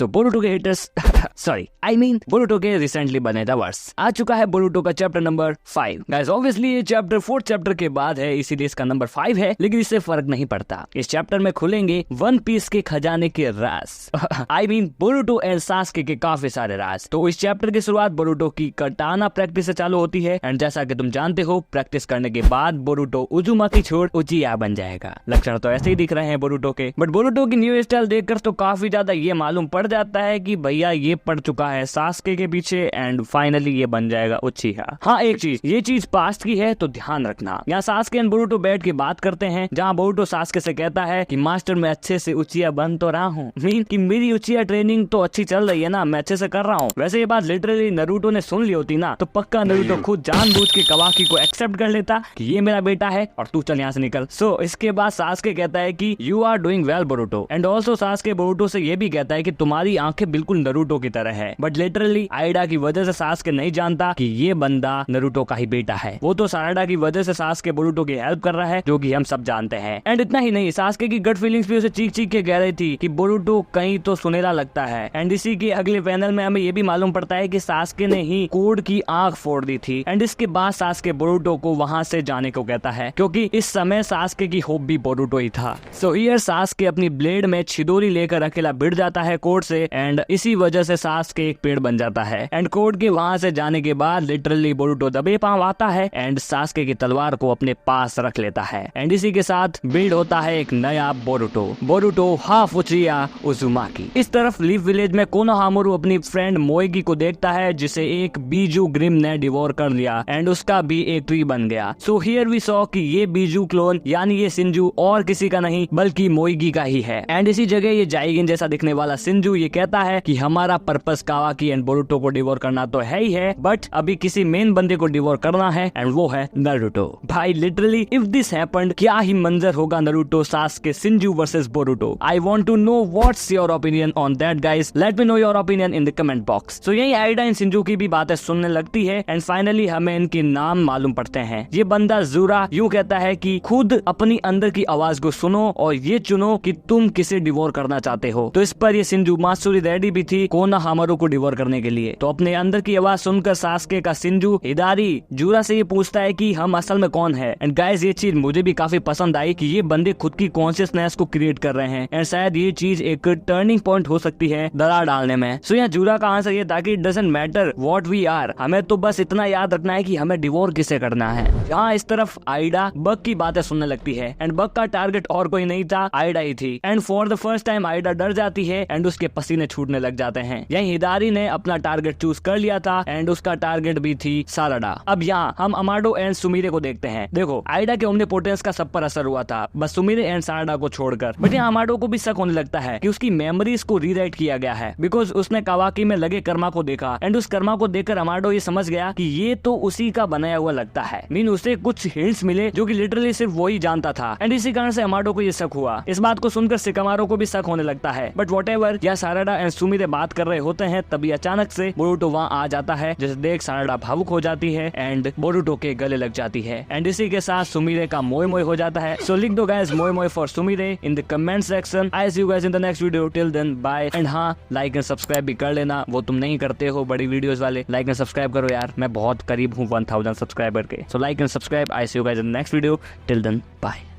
सो Boruto के hitters sorry I mean Boruto के recently बने लवर्स आ चुका है बोरुटो का चैप्टर नंबर 5। गाइस ऑब्वियसली ये चैप्टर 4th चैप्टर के बाद है, इसीलिए इसका नंबर 5 है, लेकिन इससे फर्क नहीं पड़ता। इस चैप्टर में खुलेंगे वन पीस के खजाने के राज I mean Boruto and Sasuke के काफी सारे राज। तो इस चैप्टर की शुरुआत बोरुटो की कटाना प्रैक्टिस से चालू होती है एंड जैसा कि तुम जानते हो प्रैक्टिस करने के बाद बोरुटो उजुमाकी छोड़ उचिया बन जाएगा। लक्षण तो ऐसे ही दिख रहे हैं बोरुटो के, बट बोरुटो की न्यू स्टाइल देखकर तो काफी ज्यादा ये मालूम पड़ जाता है कि भैया ये पड़ चुका है सास्के के पीछे एंड फाइनली ये बन जाएगा उचिया। हाँ एक चीज, ये चीज पास्ट की है तो ध्यान रखना। यहाँ सास्के एंड बोरुटो बैठ के बात करते हैं, जहाँ बोरुटो सास्के से कहता है कि मास्टर मैं अच्छे से उचिया बन तो रहा हूँ, मीन कि मेरी उचिया ट्रेनिंग तो अच्छी चल रही है ना, मैं अच्छे से कर रहा हूँ। वैसे ये बात लिटरली नरूटो ने सुन ली होती ना तो पक्का नरूटो खुद जानबूझ के कवाकी को एक्सेप्ट कर लेता कि ये मेरा बेटा है और तू चल यहाँ से निकल। सो इसके बाद सास्के कहता है कि you are doing well Boruto and also Sasuke Boruto से ये भी कहता है कि तुम्हारी आंखें बिल्कुल नरूटो की तरह है। बट लिटरली आइडा की वजह से सास्के नहीं जानता कि ये बंदा नरूटो का ही बेटा है। वो तो साराडा की वजह से सास्के बोरुटो की हेल्प कर रहा है, जो कि हम सब जानते हैं। एंड इतना ही नहीं, सास्के की गट फीलिंग्स भी उसे चीख चीख के कह रही थी कि बोरुटो कहीं तो सुनहरा लगता है। एंड इसी के अगले पैनल में हमें ये भी मालूम पड़ता है कि सास्के ने ही कोड की आंख फोड़ दी थी। एंड इसके बाद सास्के बोरुटो को वहां से जाने को कहता है, क्योंकि इस समय सास्के की होप भी बोरुटो ही था। सो हियर सास्के अपनी ब्लेड में छिदोरी लेकर अकेला भिड़ जाता है कोड से एंड इसी वजह से सास्के एक पेड़ बन जाता है। एंड कोड के वहां से जाने के बाद लिटरली बोरुटो दबे पांव आता है एंड सास्के की तलवार को अपने पास रख लेता है। एंड इसी के साथ बिल्ड होता है एक नया बोरुटो हाफ उचिया उजुमाकी। इस तरफ लीफ विलेज में कोनोहामारू अपनी फ्रेंड मोएगी को देखता है, जिसे एक बीजू ग्रिम ने डिवोर कर लिया एंड उसका भी एक ट्री बन गया। सो हियर वी सॉ कि ये बीजू क्लोन यानी ये सिंजू और किसी का नहीं बल्कि मोएगी का ही है। एंड इसी जगह ये जाइगिन जैसा दिखने वाला सिंजू ये कहता है कि हमारा पर्पस कावाकी एंड बोरुटो को डिवोर करना तो है ही है, बट अभी किसी मेन बंदे को डिवोर करना है एंड वो है नरूटो। भाई लिटरली इफ दिस हैपेंड क्या ही मंजर होगा Naruto Sasuke Senju versus Boruto. I want to know what's your opinion on that guys, let me know your opinion in the comment box. So यही आइडा इन सिंजू की भी बातें सुनने लगती है एंड फाइनली हमें इनके नाम मालूम पड़ते हैं। ये बंदा जूरा यूं कहता है कि खुद अपनी अंदर की आवाज को सुनो और ये चुनो कि तुम किसे डिवोर करना चाहते हो। तो इस पर ये सिंजू मात्सुरी रेडी भी थी कोनोहामारू को डिवोर करने के लिए। तो अपने अंदर की आवाज सुनकर सास्के का सिंजू हिदारी जूरा से ये पूछता है कि हम असल में कौन है। एंड गाइस ये चीज मुझे भी काफी पसंद आई कि ये बंदे खुद की कॉन्शियसनेस को क्रिएट कर रहे हैं एंड शायद ये चीज एक टर्निंग पॉइंट हो सकती है दरार डालने में। सो यहाँ जूरा का आंसर ये था कि it doesn't matter what we are, हमें तो बस इतना याद रखना है कि हमें डिवोर किसे करना है। यहाँ इस तरफ आइडा बग की बातें सुनने लगती है एंड बग का टारगेट और कोई नहीं था, आइडा ही थी। And for the first time Aida डर जाती है एंड उसके पसीने छूटने लग जाते हैं। यही हिदारी ने अपना टारगेट चूज कर लिया था एंड उसका टारगेट भी थी साराडा। अब यहाँ हम अमाडो एंड सुमिरे को देखते हैं। देखो आइडा के ओमनीपोटेंस का सब पर असर हुआ था, बस सुमिरे एंड साराडा को छोड़कर। बट यहाँ अमाडो को भी शक होने लगता है कि उसकी मेमोरीज को रीराइट किया गया है, बिकॉज उसने कावाकी में लगे कर्मा को देखा एंड उस कर्मा को देखकर अमाडो ये समझ गया कि ये तो उसी का बनाया हुआ लगता है। मीन उसे कुछ हिंट्स मिले जो कि लिटरली सिर्फ वही जानता था एंड इसी कारण से अमाडो को ये शक हुआ। इस बात को सुनकर शिकामारू को भी शक होने लगता है। बट व्हाटएवर, या साराडा एंड सुमिरे बात कर रहे होते हैं तभी अचानक से बोरुटो वहाँ आ जाता है, जिसे देख साराडा भावुक हो जाती है एंड बोरुटो के गले लग जाती है एंड इसी के साथ सुमिरे का मोए मोए हो जाता है। सो लिख दो गाइस मोए मोए for Sumire in the comment section. I see you guys in the next video, till then bye. And हाँ लाइक एंड सब्सक्राइब भी कर लेना, वो तुम नहीं करते हो बड़ी वीडियोस वाले। लाइक एंड सब्सक्राइब करो यार, मैं बहुत करीब हूँ 1000 सब्सक्राइबर के। So like and subscribe. I see you guys in the next video, till then bye.